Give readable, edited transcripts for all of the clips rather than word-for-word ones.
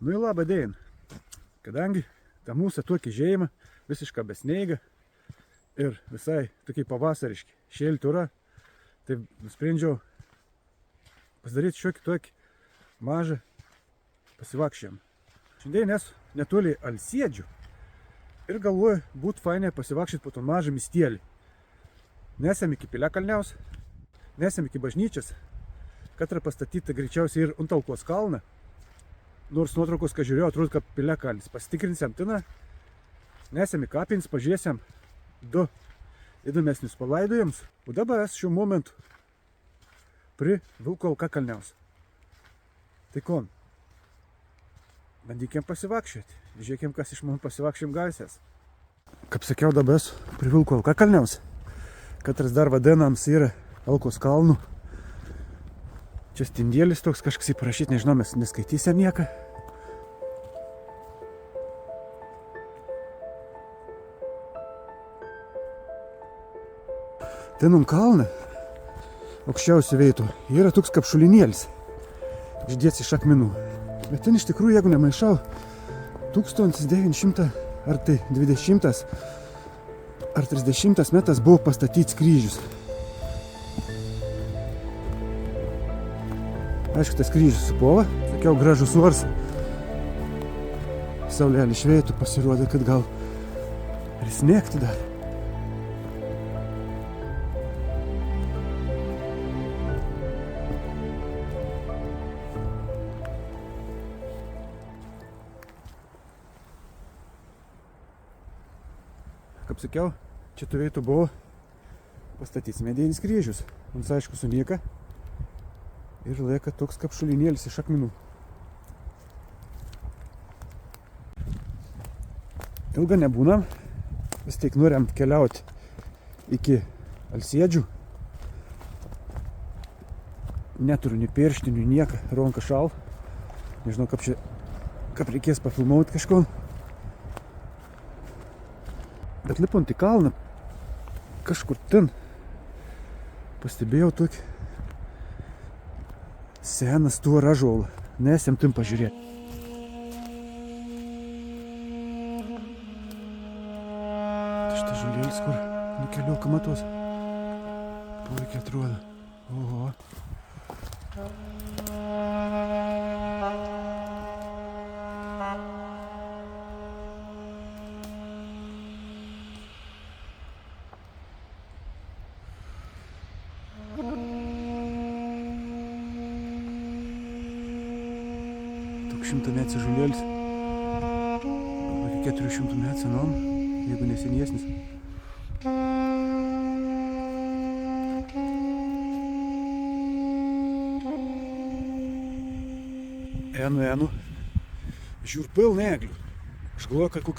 Nu į labą dieną. Kadangi ta mūsų tokį žemą, visišką besneigą ir visai tokie pavasariški šėlti yra, tai nusprendžiau pasidaryti šiokį tokį mažą pasivakščiojimą. Šiandien esu netoli Alsėdžių ir galvoju, būtų fainai pasivakščioti po to mažą miestelį. Nesam iki Piliakalniaus, nesam iki bažnyčios, kad yra pastatyta greičiausiai ir ant Alkos kalną. Nors nuotraukos, ką žiūrėjau, atrodo, kad Piliakalnis. Pasitikrinsiam tiną, nesam į kapins, pažiūrėsim du įdomesnius palaidojimus. O dabar esu šiuo momentu prie Vilko Kalniaus. Tai kon, bandykim pasivakščioti. Žiūrėkim, kas iš mums pasivakščiojim gausės. Kaip sakiau, dabar esu prie Vilko Kalniaus. Katras dar vadinams yra Alkos kalnų. Čia stindėlis toks kažkas įprašyti, nežinau, mes neskaitysim nieką. Ten ant kalną, aukščiausių vietų, yra toks kapšulinėlis, išdėts iš akmenų. Bet ten iš tikrųjų, jeigu nemaišau, 1900 ar tai 20 ar 30 metas buvo pastatyts kryžius. Aišku, tas kryžius supova, sakiau, gražus oras. Saulėlė šveitų, pasirodė, kad gal ir snėgti dar. Kaip sakiau, čia turėtų buvo pastatyts medinis kryžius. Mums aišku sunieka. Ir laika toks kapšulinėlis iš akmenų. Ilga nebūnam, vis tiek norim keliauti iki Alsėdžių. Neturiu nei pirštinių, nieką, ronka šal. Nežinau, kaip reikės pafilmuoti kažko. Bet lipant į kalną, kažkur ten pastebėjau tokį senas tuo ražolą. Nesam tim pažiūrėti. Šitas žolėlis, kur nukeliuoka matos. Puikiai atrodo. Oho. Šimtametis žolėlis, apie 400 metų senom, jeigu nesenesnis. Enu, žiūr pilna eglių. Aš galvoju,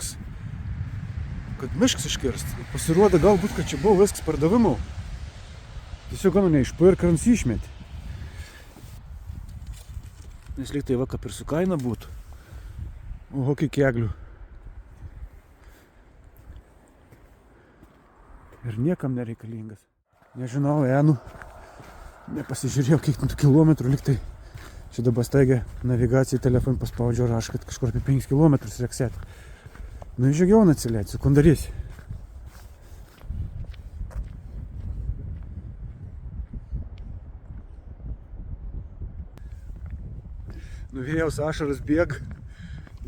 kad miškas iškirst. Pasirodo galbūt, kad čia buvo viskas pardavimų. Tiesiog gana neišpirk ir išmetė. Nes lyg tai va, kaip ir su kaina būtų. Oho, kiek eglių. Ir niekam nereikalingas. Nežinau, nepasižiūrėjau, kiek tų kilometrų lyg tai. Čia dabar staigia navigacijai telefon paspaudžiu raš, kad kažkur apie 5 kilometrus reiksėti. Nu, išžygiau atsilieti, su kondarysi. Nuvėjus ašaras bėg,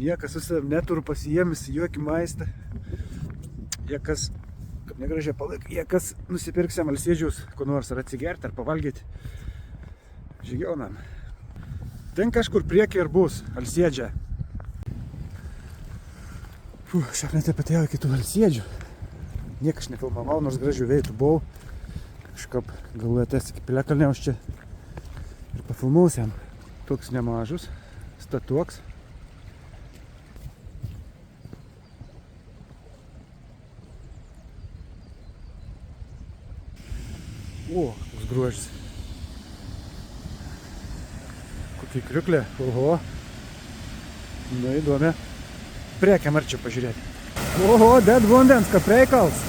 niekas visą neturiu pasijėmis jokį maistą. Jekas, kaip negražiai palaik, jekas nusipirksiam Alsėdžiaus, ko nors ar atsigerti, ar pavalgyti. Žygiaunam. Ten kažkur priekyje ir bus Alsėdžia. Šiaip net apatėjau iki tų Alsėdžių. Niekas nefilmavau, nors gražių veitų buvau. Kažkaip galvoju ateis iki Piliakalniaus čia ir pafilmausiam. Toks nemažus, statuoks. O, koks grožis. Kokia kriuklė, oho. Nu, įdomi. Priekiam arčiau pažiūrėti. Oho, ded vandens, ką reikals.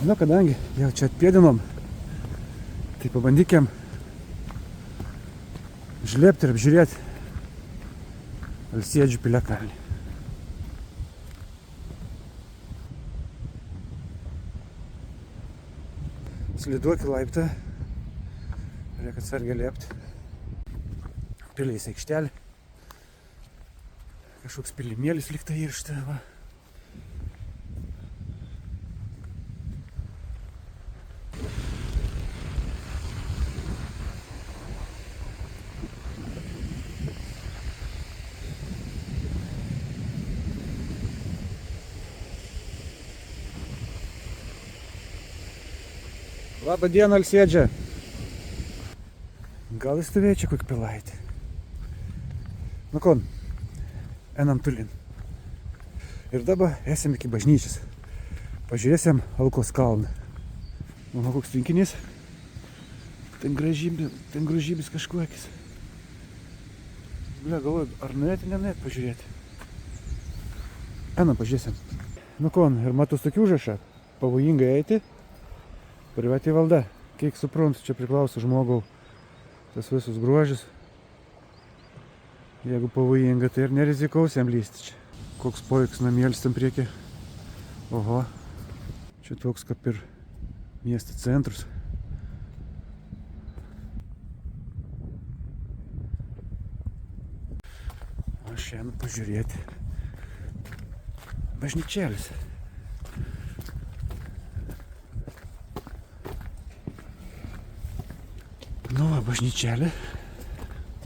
Nu, kadangi jau čia atpėdinom, tai pabandykim žlėpti ir apžiūrėti Alsėdžių piliakalnį. Sliduokį laiptą, reikia atsargiai lėpti. Piliais aikštelė. Kažkoks pilimėlis likta iršta, va. Labą dieną, Alsėdžia. Gal jis stovėjo čia kokį pilaitį? Nu kon, einam tulin. Ir dabar esam iki bažnyčios. Pažiūrėsim Alkos kalną. Mano koks tvinkinys. Ten gražybės kažkokis. Blia, galvoju, ar nuėti, nenuėti pažiūrėti. Einam, pažiūrėsim. Nu kon, ir matus tokį užrašą. Pavojingai eiti. Privati valda. Kiek suprantu, čia priklauso žmogau tas visus gruožis. Jeigu pavojinga, tai ir nerizikaus jam lysti čia. Koks poiks namėlis tam priekį. Oho. Čia toks kaip ir miesto centrus. O šiandien pažiūrėti. Bažnyčėlis. Nu, bažnyčelė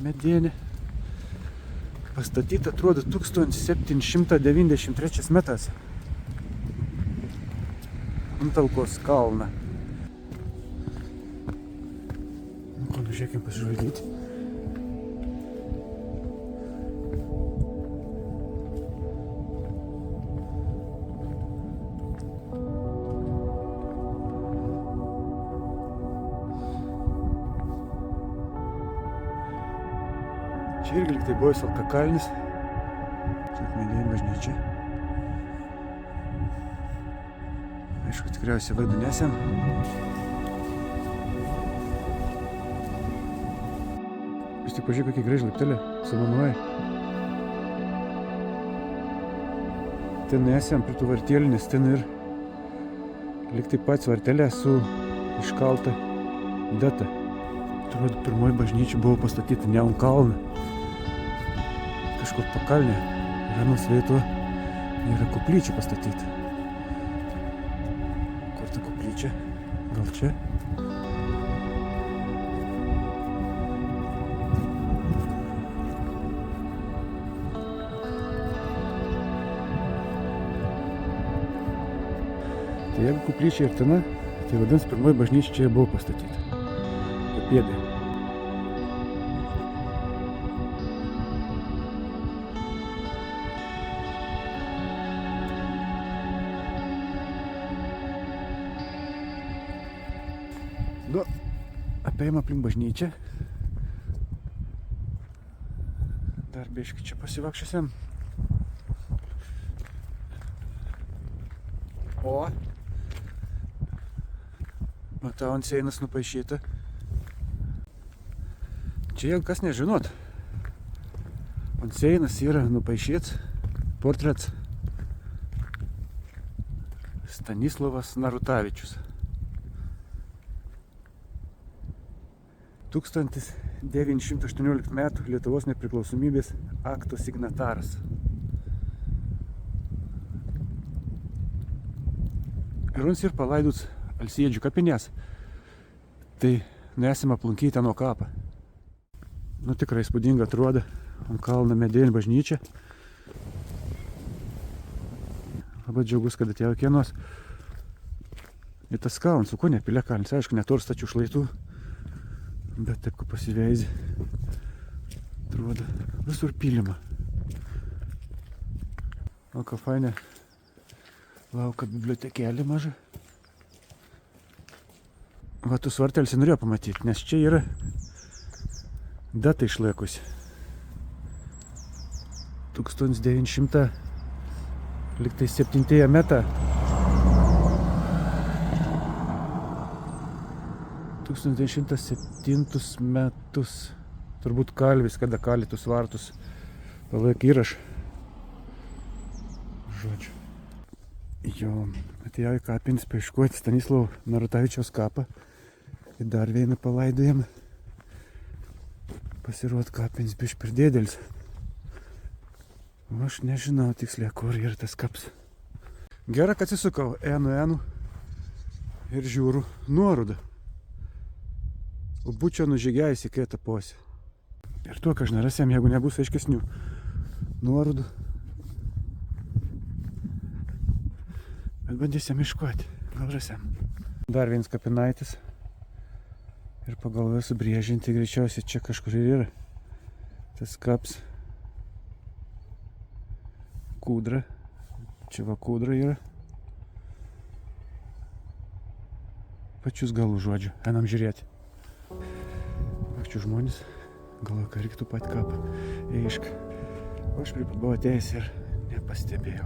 medienė. Pastatyta, atrodo, 1793 metais. Ant Alkos kalną. Nu, ko, žiūrėkim pasižvalgyti. Čia irgi tai buvo Alkakalnis. Čia akmenėje bažnyčia. Aišku, tikriausiai vardų nesam. Jūs tik pažiūrėk, kokį gražų laiptelį samanuoja. Ten esam prie tų vartėlių, nes ten ir lyg taip pats vartelė su iškalta data. Atrodo, pirmoji bažnyčia buvo pastatyta ne ant kalną. Kažkur pakalnė, vienos vieto yra koplyčia pastatyta. Kur ta koplyčia? Gal čia? Tai jeigu koplyčia ir tena, tai vadins pirmoji bažnyčia čia buvo pastatyta. Papėdė. Nu, apėjom aplink bažnyčią. Dar biškį čia pasivakščiusiam. O, matau, ant sienos nupaišyta. Čia jeigu kas nežinot, ant sienos yra nupaišytas portrets Stanislovas Narutavičius. 1918 metų Lietuvos nepriklausomybės akto signataras. Ir jis ir palaidots Alsėdžių kapinės. Tai nesam aplankyti nuo kapą. Nu, tikrai įspūdinga atrodo. Ant kalno medinė bažnyčia. Labai džiaugus, kad atėjo kienos. Ir tas kalnas, su ko ne piliakalnis, aišku, netor stačių šlaitų. Bet taip, kaip pasiveizė, atrodo, visur pylima. O ką fainė, lauka bibliotekėlė maža. Va, tu svartelis norėjau pamatyti, nes čia yra data išlaikusi. 1907 metą 1907 metus. Turbūt kalvis, kada kalė tus vartus. Palaik įraš. Žodžiu. Jo, atėjo į kapins paieškoti Stanislovo Narutavičiaus kapą. Ir dar vieną palaidojam. Pasiruot kapins biš per dėdelis. O aš nežinau tiksliai, kur yra tas kaps. Gerai, kad atsisukau enu ir žiūriu nuorodą. Būčiau nužygiajęs į kitą posį. Ir tuo, kad aš nerasiam, jeigu nebus aiškesnių nuorodų. Bet bandysim ieškoti, gal rasiam. Dar vienas kapinaitis. Ir pagalvoju subrėžinti, greičiausiai čia kažkur ir yra. Tas kaps. Kūdra. Čia va kūdra yra. Pačius galų žodžiu. Einam žiūrėti. Akčių žmonės. Galvoju, kad reiktų pat kapą. Eišk. O aš pripabuvau atėjęs ir nepastebėjau.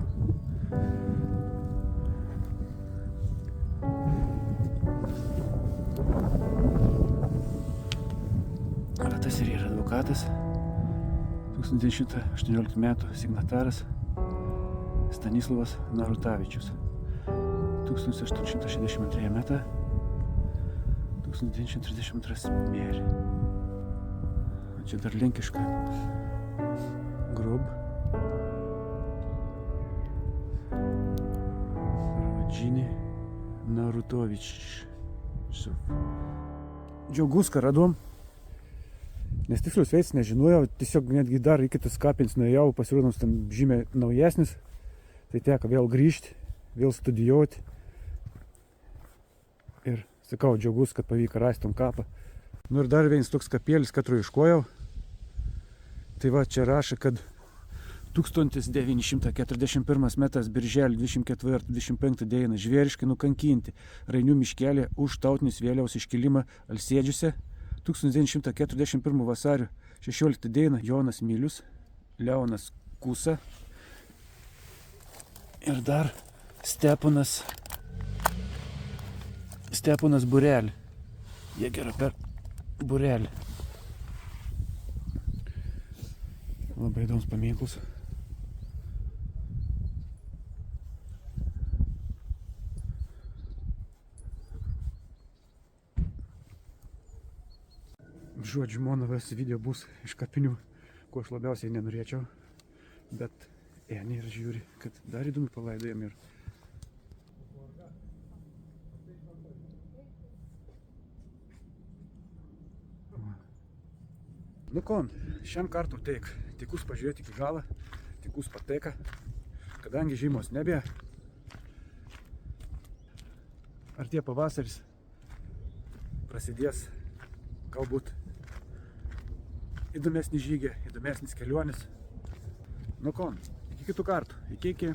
Tas ir yra advokatas, 1918 metų signataras Stanislovas Narutavičius, 1862 metą, 1932 mėrį. Čia dar lenkiška grob. Rodžinį Narutovičius. Džiaugus, ką radom. Nes tikslius veids nežinojau, tiesiog netgi dar į kitus kapins nuėjau, pasirodams ten žymiai naujesnis. Tai teko vėl grįžti, vėl studijuoti. Ir sakau, džiaugus, kad pavyko rasti tom kapą. Nu ir dar vienas toks kapėlis, katru ieškojau. Tai va, čia rašo, kad 1941 metas birželio 24-25 dieną žvėriškai nukankinti Rainių miškelė už tautinius vėliaus iškilimą Alsėdžiuose. 1941 vasario 16 dieną Jonas Milius, Leonas Kusa ir dar Steponas Burelį. Jie gera per Burelį. Labai įdomus paminklas. Žodžiu, monovas video bus iš kapinių, ko aš labiausiai nenorėčiau. Bet Eni ir žiūri, kad dar įdomi palaidojam ir. Nu kon, šiam kartu tikus pažiūrėti iki galą, tikus pateka, kadangi žiemos nebė. Artėja pavasaris, prasidės galbūt įdomesnis žygė, įdomesnis kelionis. Nu kon, iki kitų kartų. Iki.